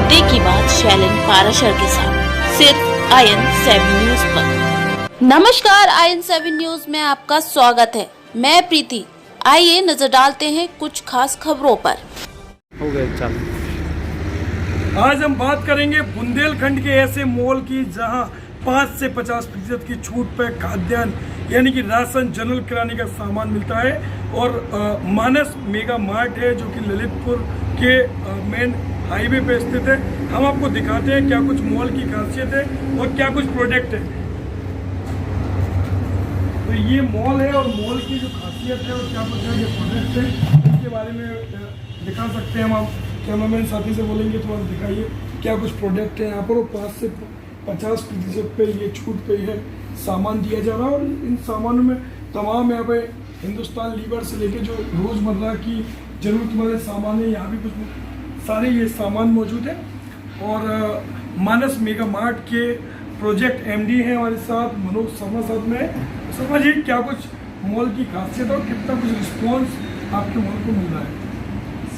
मुद्दे की बात शैलन पाराशर के साथ सिर्फ IN7 न्यूज पर। नमस्कार, IN7 न्यूज में आपका स्वागत है। मैं प्रीति। आइए नजर डालते हैं कुछ खास खबरों पर। हो गए, चलो। आज हम बात करेंगे बुंदेलखंड के ऐसे मॉल की जहां 5 से 50% की छूट पर खाद्यान्न यानी कि राशन, जनरल किराने का सामान मिलता है। और मानस मेगा मार्ट है जो कि ललितपुर के मेन हाईवे पे स्थित है। हम आपको दिखाते हैं क्या कुछ मॉल की खासियत है और क्या कुछ प्रोडक्ट है। तो ये मॉल है और मॉल की जो खासियत है और क्या कुछ है, ये प्रोडक्ट है, इसके बारे में दिखा सकते हैं हम। आप कैमरामैन साथी से बोलेंगे तो आप दिखाइए क्या कुछ प्रोडक्ट है यहाँ पर। और 5 से 50% पे ये छूट पे है सामान दिया जा रहा है। और इन सामानों में तमाम यहाँ पे हिंदुस्तान लीवर से लेके जो रोज़मर्रा की ज़रूरत वाले सामान है, यहाँ भी कुछ सारे ये सामान मौजूद है। और मानस मेगा मार्ट के प्रोजेक्ट MD हैं हमारे साथ, मनोज शर्मा साथ में है। शर्मा जी, क्या कुछ मॉल की खासियत और कितना कुछ रिस्पॉन्स आपके मॉल को मिल रहा है?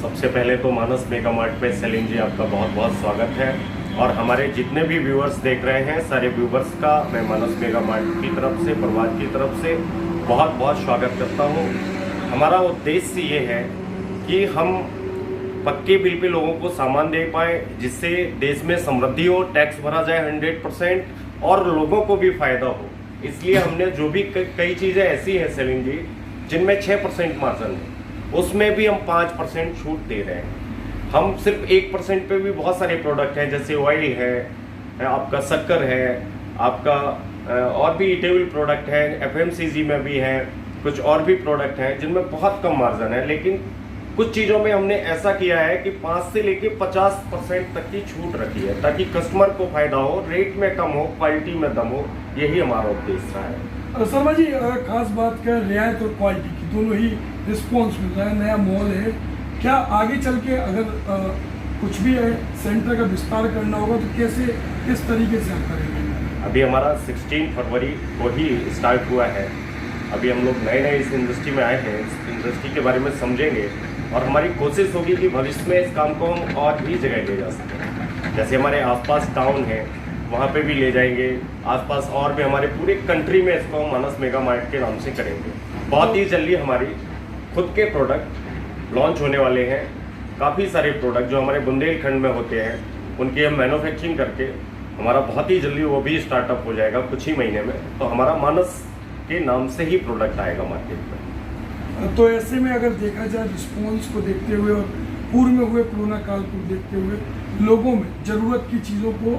सबसे पहले तो मानस मेगा मार्ट पे सलीम जी आपका बहुत बहुत स्वागत है। और हमारे जितने भी व्यूअर्स देख रहे हैं, सारे व्यूअर्स का मैं मानस मेगा मार्ट की तरफ से, परिवार की तरफ से बहुत बहुत स्वागत करता हूं। हमारा उद्देश्य ये है कि हम पक्के बिल पे लोगों को सामान दे पाएँ, जिससे देश में समृद्धि हो, टैक्स भरा जाए 100% और लोगों को भी फायदा हो। इसलिए हमने जो भी कई चीज़ें ऐसी हैं सलीम जी जिनमें 6% मार्जिन है, उसमें भी हम 5% छूट दे रहे हैं। हम सिर्फ 1% पे भी बहुत सारे प्रोडक्ट हैं, जैसे ऑयल है, आपका शक्कर है, आपका और भी ईटेबल प्रोडक्ट है, FMCG में भी है, कुछ और भी प्रोडक्ट हैं जिनमें बहुत कम मार्जिन है। लेकिन कुछ चीज़ों में हमने ऐसा किया है कि 5 से लेके 50% तक की छूट रखी है, ताकि कस्टमर को फायदा हो, रेट में कम हो, क्वालिटी में दम हो। यही हमारा उद्देश्य रहा है। शर्मा जी, खास बात कर रियायत और क्वालिटी की दोनों ही रिस्पॉन्स मिल रहा है। नया मॉल है, क्या आगे चल के अगर कुछ भी है सेंटर का विस्तार करना होगा तो कैसे, किस तरीके से आप करेंगे? अभी हमारा 16 फरवरी को ही स्टार्ट हुआ है। अभी हम लोग नए इस इंडस्ट्री में आए हैं, इस इंडस्ट्री के बारे में समझेंगे और हमारी कोशिश होगी कि भविष्य में इस काम को हम और भी जगह ले जा सकें। जैसे हमारे आसपास टाउन है, वहाँ पे भी ले जाएंगे। आसपास और भी हमारे पूरे कंट्री में इसको हम मानस मेगा मार्ट के नाम से करेंगे। बहुत ही जल्दी हमारी खुद के प्रोडक्ट लॉन्च होने वाले हैं। काफ़ी सारे प्रोडक्ट जो हमारे बुंदेलखंड में होते हैं उनकी हम मैन्युफैक्चरिंग करके हमारा बहुत ही जल्दी वो भी स्टार्टअप हो जाएगा कुछ ही महीने में। तो हमारा मानस के नाम से ही प्रोडक्ट आएगा मार्केट में। तो ऐसे में अगर देखा जाए रिस्पॉन्स को देखते हुए और पूर्व में हुए कोरोना काल को देखते हुए लोगों में ज़रूरत की चीज़ों को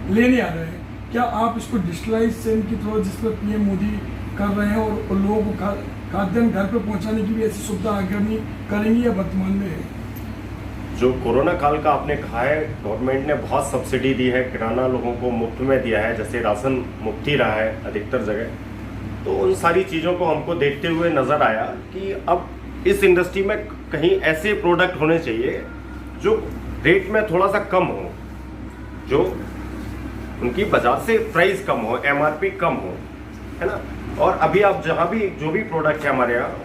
लेने आ रहे हैं, क्या आप इसको डिजिटलाइजेशन की तरह जिस पर PM मोदी कर रहे हैं और लोगों को खाद्यान्न घर पर पहुंचाने की भी ऐसी सुविधा आगामी करेंगी या वर्तमान में है? जो कोरोना काल का आपने कहा है, गवर्नमेंट ने बहुत सब्सिडी दी है, किराना लोगों को मुफ्त में दिया है, जैसे राशन मुफ्त ही रहा है अधिकतर जगह। तो उन सारी चीज़ों को हमको देखते हुए नज़र आया कि अब इस इंडस्ट्री में कहीं ऐसे प्रोडक्ट होने चाहिए जो रेट में थोड़ा सा कम हो, जो उनकी बाजार से प्राइस कम हो, MRP कम हो, है ना। और अभी आप जहाँ भी जो भी प्रोडक्ट है हमारे यहाँ,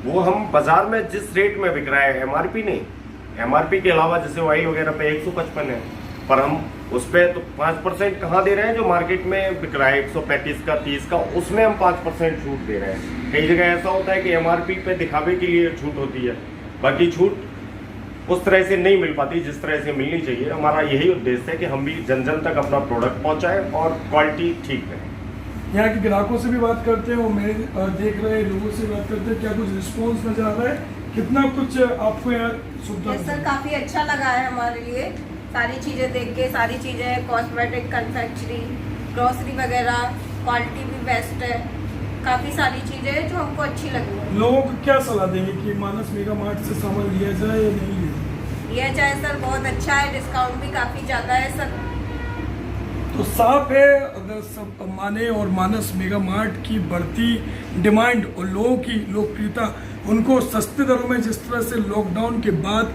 वो हम बाजार में जिस रेट में बिक रहा है, MRP नहीं, MRP के अलावा जैसे ऑयल वगैरह पे 155 है, पर हम उस पर तो 5% कहाँ दे रहे हैं जो मार्केट में बिक रहा है 135 का, 30 का, उसमें हम 5% छूट दे रहे हैं। कई जगह ऐसा होता है कि MRP पे दिखावे के लिए छूट होती है, बाकी छूट उस तरह से नहीं मिल पाती जिस तरह से मिलनी चाहिए। हमारा यही उद्देश्य है कि हम भी जन जन तक अपना प्रोडक्ट पहुँचाएँ और क्वालिटी ठीक रहे। यहाँ के ग्राहकों से भी बात करते हैं और मेरे देख रहे लोगों से बात करते हैं, क्या कुछ रिस्पॉन्स नजर आ रहा है? कितना कुछ आपको यहाँ सुविधा? सर, काफ़ी अच्छा लगा है हमारे लिए। सारी चीज़ें देख के, सारी चीज़ें कॉस्मेटिक, कन्फेक्शनरी, ग्रोसरी वगैरह, क्वालिटी भी बेस्ट है। काफ़ी सारी चीज़ें हैं जो हमको अच्छी लगी। लोगों को क्या सलाह देंगे कि मानस मेगा मार्ट से सामान लिया जाए या नहीं लिया जाए? सर, बहुत अच्छा है, डिस्काउंट भी काफ़ी ज़्यादा है सर। तो साफ है, अगर सब माने और मानस मेगा मार्ट की बढ़ती डिमांड और लोगों की लोकप्रियता उनको सस्ते दरों में, जिस तरह से लॉकडाउन के बाद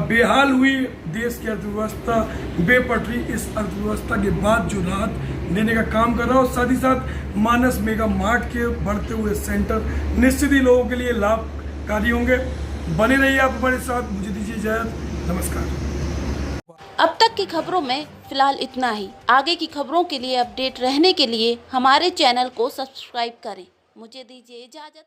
बेहाल हुई देश की अर्थव्यवस्था बेपटरी, इस अर्थव्यवस्था के बाद जो राहत देने का काम कर रहा है, और साथ ही साथ मानस मेगा मार्ट के बढ़ते हुए सेंटर निश्चित ही लोगों के लिए लाभकारी होंगे। बने रहिए आप हमारे साथ। मुझे दीजिए इजाजत, नमस्कार। अब तक की खबरों में फिलहाल इतना ही। आगे की खबरों के लिए अपडेट रहने के लिए हमारे चैनल को सब्सक्राइब करें। मुझे दीजिए इजाजत।